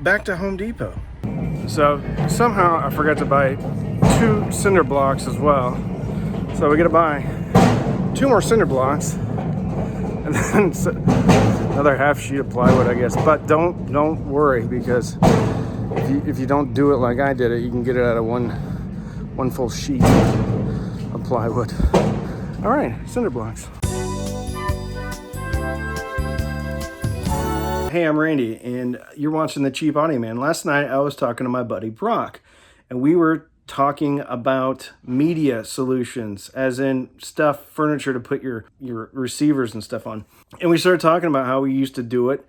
back to Home Depot. So somehow I forgot to buy 2 cinder blocks as well. So we gotta buy 2 more cinder blocks and then another half sheet of plywood, I guess. But don't worry, because if you don't do it like I did it, you can get it out of one full sheet of plywood. All right, cinder blocks. Hey, I'm Randy, and you're watching The Cheap Audio Man. Last night, I was talking to my buddy Brock, and we were talking about media solutions, as in stuff, furniture to put your receivers and stuff on. And we started talking about how we used to do it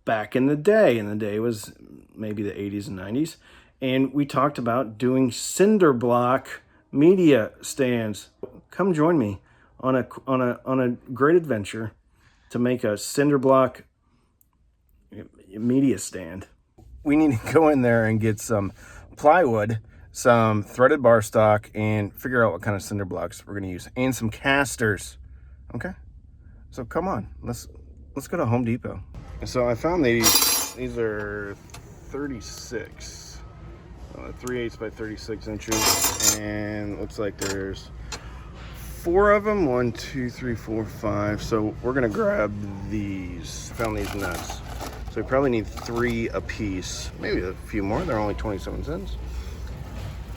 back in the day, and the day was maybe the 80s and 90s. And we talked about doing cinder block media stands. Come join me on a great adventure to make a cinder block media stand. We need to go in there and get some plywood, some threaded bar stock, and figure out what kind of cinder blocks we're going to use, and some casters. Okay, so come on, let's go to Home Depot. So I found these are 36 3/8 by 36 inches, and looks like there's 4 of them. 1, 2, 3, 4, 5. So we're gonna grab these. Found these nuts. So we probably need 3 a piece, maybe a few more. They're only 27 cents.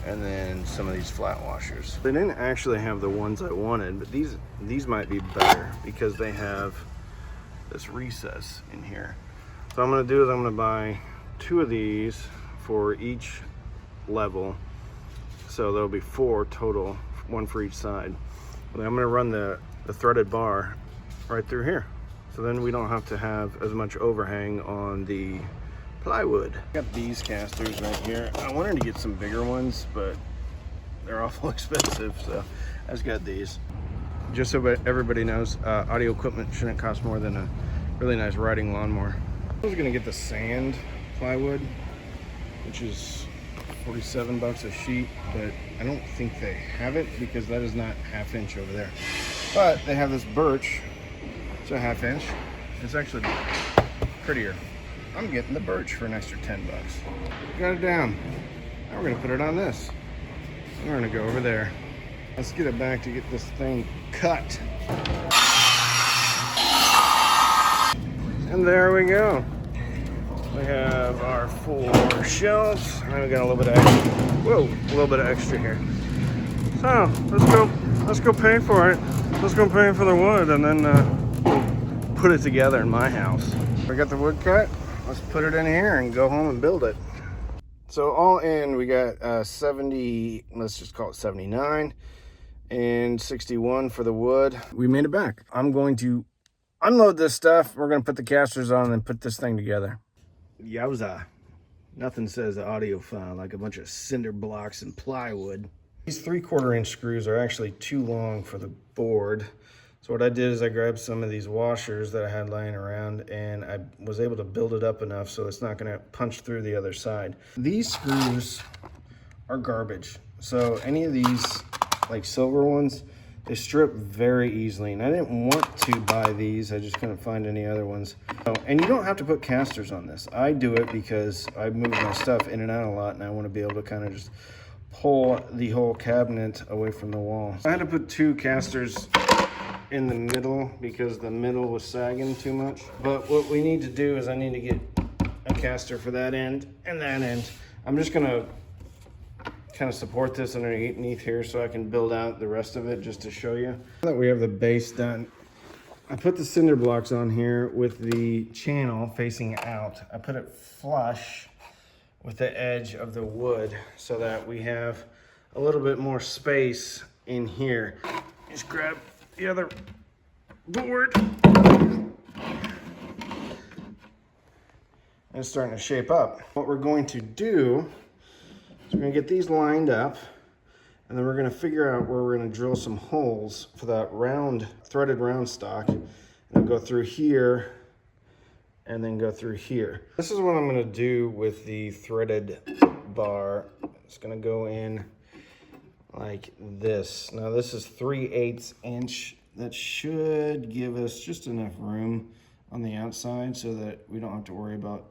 And then some of these flat washers. They didn't actually have the ones I wanted, but these might be better because they have this recess in here. So what I'm gonna do is I'm gonna buy 2 of these for each level. So there'll be 4 total, 1 for each side. And I'm gonna run the threaded bar right through here. So then we don't have to have as much overhang on the plywood. Got these casters right here. I wanted to get some bigger ones, but they're awful expensive, so I just got these. Just so everybody knows, audio equipment shouldn't cost more than a really nice riding lawnmower. I was gonna get the sand plywood, which is 47 bucks a sheet, but I don't think they have it because that is not 1/2 inch over there. But they have this birch. It's a 1/2 inch. It's actually prettier. I'm getting the birch for an extra 10 bucks. Got it down. Now we're gonna put it on this. We're gonna go over there. Let's get it back to get this thing cut. And there we go. We have our 4 shelves. And we got a little bit of extra. Whoa, a little bit of extra here. So let's go pay for it. Let's go pay for the wood, and then we'll put it together in my house. I got the wood cut. Let's put it in here and go home and build it. So all in, we got 70, let's just call it 79, and 61 for the wood. We made it back. I'm going to unload this stuff. We're going to put the casters on and put this thing together. Yowza. Nothing says audiophile like a bunch of cinder blocks and plywood. These 3/4 inch screws are actually too long for the board. So what I did is I grabbed some of these washers that I had lying around, and I was able to build it up enough so it's not gonna punch through the other side. These screws are garbage. So any of these, like silver ones, they strip very easily. And I didn't want to buy these, I just couldn't find any other ones. Oh, and you don't have to put casters on this. I do it because I move my stuff in and out a lot, and I wanna be able to kind of just pull the whole cabinet away from the wall. I had to put 2 casters in the middle because the middle was sagging too much. But what we need to do is I need to get a caster for that end and that end. I'm just gonna kind of support this underneath here so I can build out the rest of it just to show you. Now that we have the base done, I put the cinder blocks on here with the channel facing out. I put it flush with the edge of the wood so that we have a little bit more space in here. Just grab the other board. And it's starting to shape up. What we're going to do is we're gonna get these lined up, and then we're gonna figure out where we're gonna drill some holes for that round, threaded round stock. And it'll go through here and then go through here. This is what I'm gonna do with the threaded bar. It's gonna go in like this. Now this is 3/8 inch. That should give us just enough room on the outside so that we don't have to worry about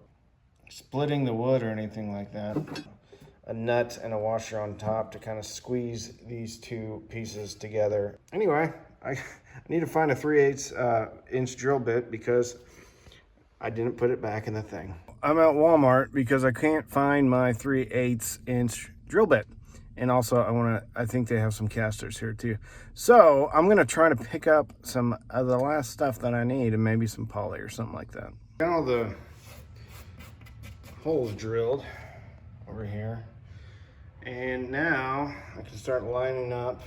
splitting the wood or anything like that. A nut and a washer on top to kind of squeeze these two pieces together. Anyway, I need to find a 3/8 inch drill bit because I didn't put it back in the thing. I'm at Walmart because I can't find my 3/8 inch drill bit. And also I think they have some casters here too. So I'm gonna try to pick up some of the last stuff that I need and maybe some poly or something like that. Got all the holes drilled over here. And now I can start lining up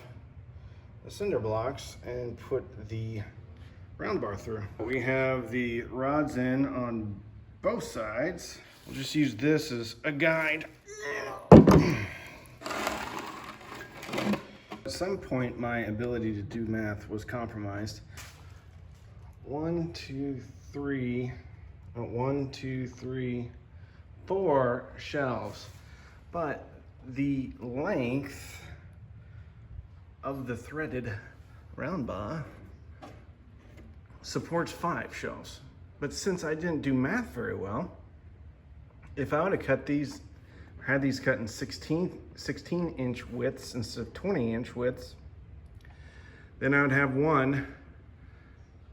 the cinder blocks and put the round bar through. We have the rods in on both sides. We'll just use this as a guide. At some point, my ability to do math was compromised. 1, 2, 3, 4 shelves. But the length of the threaded round bar supports 5 shelves. But since I didn't do math very well, if I would have cut these, had these cut in 16 inch widths instead of 20 inch widths, then I would have one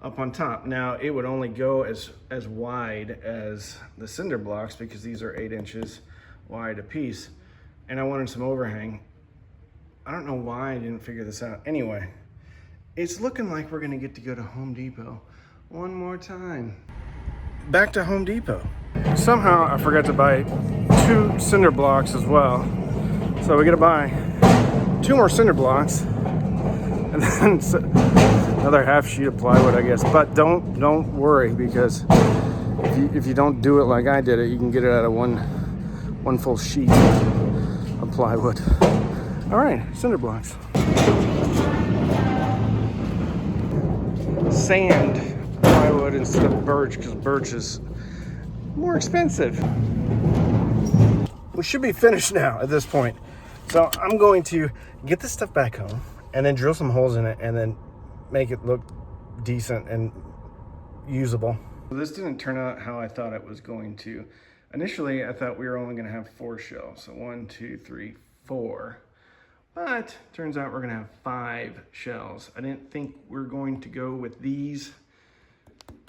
up on top. Now it would only go as wide as the cinder blocks because these are 8 inches wide a piece. And I wanted some overhang. I don't know why I didn't figure this out. Anyway, it's looking like we're gonna get to go to Home Depot one more time. Back to Home Depot. Somehow I forgot to buy 2 cinder blocks as well. So we gotta buy 2 more cinder blocks and then another half sheet of plywood, I guess. But don't worry, because if you don't do it like I did it, you can get it out of one full sheet of plywood. All right, cinder blocks. Sand plywood instead of birch, because birch is more expensive. We should be finished now at this point. So I'm going to get this stuff back home and then drill some holes in it and then make it look decent and usable. This didn't turn out how I thought it was going to. Initially, I thought we were only going to have 4 shelves. So 1, 2, 3, 4. But turns out we're going to have 5 shelves. I didn't think we were going to go with these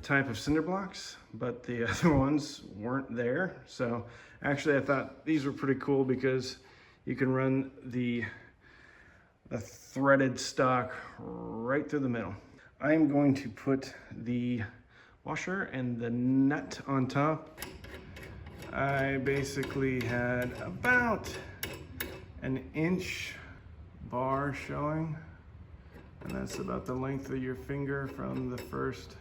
type of cinder blocks, but the other ones weren't there. So actually I thought these were pretty cool because you can run the threaded stock right through the middle. I'm going to put the washer and the nut on top. I basically had about an inch bar showing, and that's about the length of your finger from the first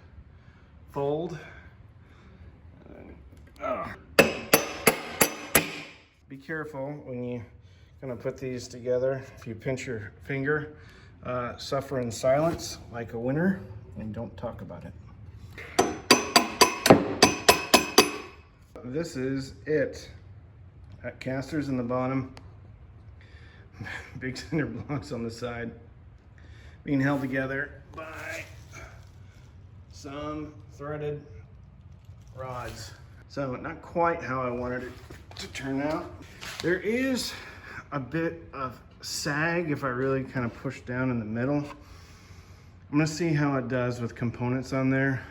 fold. Be careful when you're gonna put these together. If you pinch your finger, suffer in silence like a winner and don't talk about it. This is it. Got casters in the bottom, big cinder blocks on the side, being held together by some threaded rods. So not quite how I wanted it to turn out. There is a bit of sag if I really kind of push down in the middle. I'm gonna see how it does with components on there.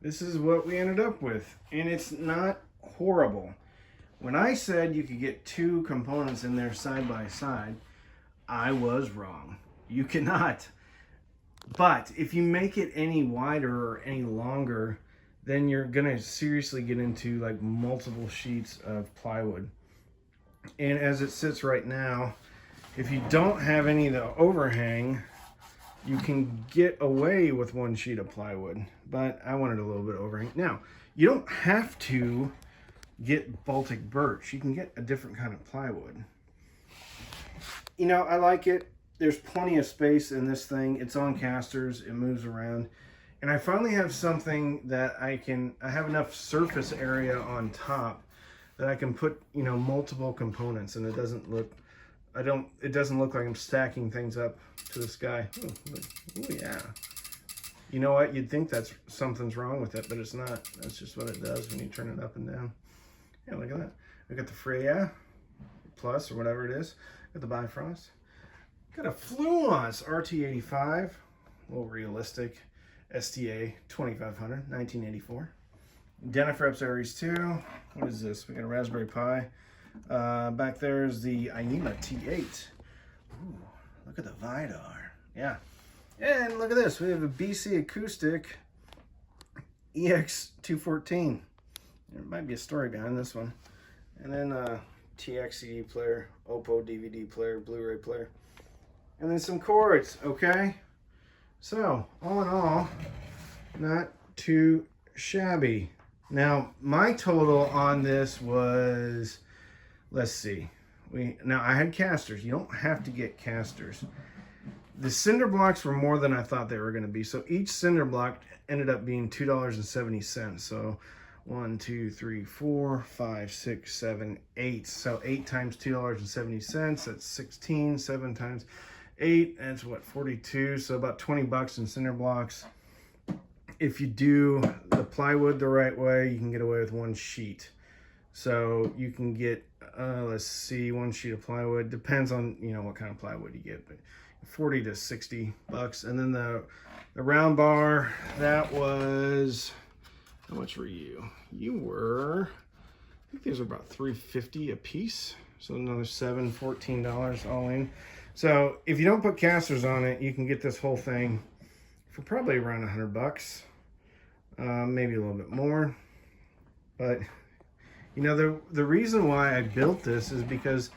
This is what we ended up with, and it's not horrible. When I said you could get 2 components in there side by side, I was wrong. You cannot. But if you make it any wider or any longer, then you're gonna seriously get into like multiple sheets of plywood. And as it sits right now, if you don't have any of the overhang, you can get away with 1 sheet of plywood, but I wanted a little bit of overhang. Now, you don't have to get Baltic birch. You can get a different kind of plywood. You know, I like it. There's plenty of space in this thing. It's on casters, it moves around. And I finally have something that I have enough surface area on top that I can put, you know, multiple components, and it doesn't look like I'm stacking things up to the sky. Ooh, yeah. You know what? You'd think something's wrong with it, but it's not. That's just what it does when you turn it up and down. Yeah, look at that. We got the Freya Plus or whatever it is. Got the Bifrost. Got a Fluence RT85, a little realistic. STA 2500, 1984. Denafreps Aries 2. What is this? We got a Raspberry Pi. Back there is the IEMA T8. Ooh, look at the Vidar. Yeah. And look at this. We have a BC Acoustic EX214. There might be a story behind this one. And then TX CD player, Oppo DVD player, Blu-ray player. And then some cords, okay? So, all in all, not too shabby. Now, my total on this was, let's see. Now, I had casters. You don't have to get casters. The cinder blocks were more than I thought they were going to be. So, each cinder block ended up being $2.70. So, 1, 2, 3, 4, 5, 6, 7, 8. So, 8 times $2.70. That's 16. 7 times 8, that's what, 42, so about 20 bucks in cinder blocks. If you do the plywood the right way, you can get away with 1 sheet. So you can get, let's see, 1 sheet of plywood. Depends on, you know, what kind of plywood you get, but 40 to 60 bucks. And then the round bar, that was, how much were you? You were, I think these are about $3.50 a piece. So another $14 all in. So if you don't put casters on it, you can get this whole thing for probably around 100 bucks, maybe a little bit more. But you know, the reason why I built this is because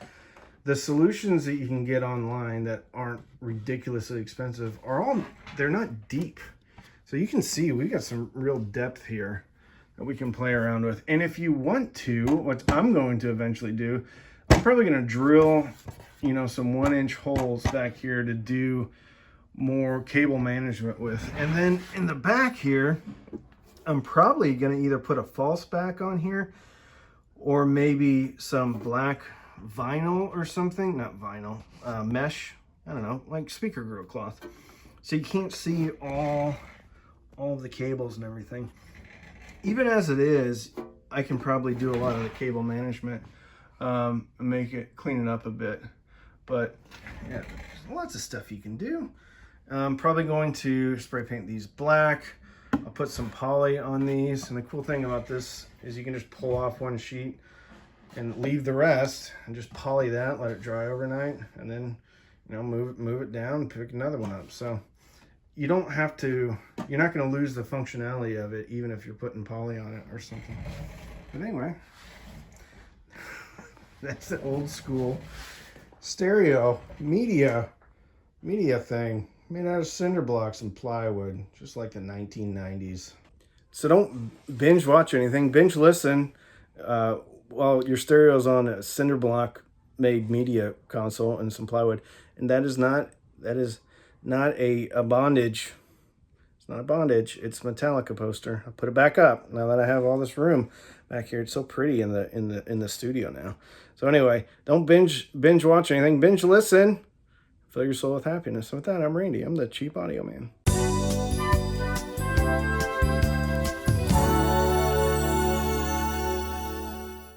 the solutions that you can get online that aren't ridiculously expensive are they're not deep. So you can see we got some real depth here that we can play around with. And if you want to, what I'm going to eventually do, I'm probably going to drill, you know, some 1-inch holes back here to do more cable management with. And then in the back here, I'm probably going to either put a false back on here or maybe some black vinyl or something. Not vinyl, mesh. I don't know, like speaker grill cloth. So you can't see all of the cables and everything. Even as it is, I can probably do a lot of the cable management. Make it, clean it up a bit. But yeah, there's lots of stuff you can do. I'm probably going to spray paint these black. I'll put some poly on these. And the cool thing about this is you can just pull off 1 sheet and leave the rest and just poly that, let it dry overnight, and then, you know, move it down and pick another one up. So you don't have to, you're not going to lose the functionality of it even if you're putting poly on it or something. But anyway, that's the old school stereo media thing made out of cinder blocks and plywood, just like the 1990s. So don't binge watch anything, binge listen while your stereo's on a cinder block made media console and some plywood. And that is not a bondage. It's not a bondage. It's Metallica poster. I'll put it back up now that I have all this room back here. It's so pretty in the studio now. So anyway, don't binge watch anything. Binge listen. Fill your soul with happiness. So with that, I'm Randy. I'm the Cheap Audio Man.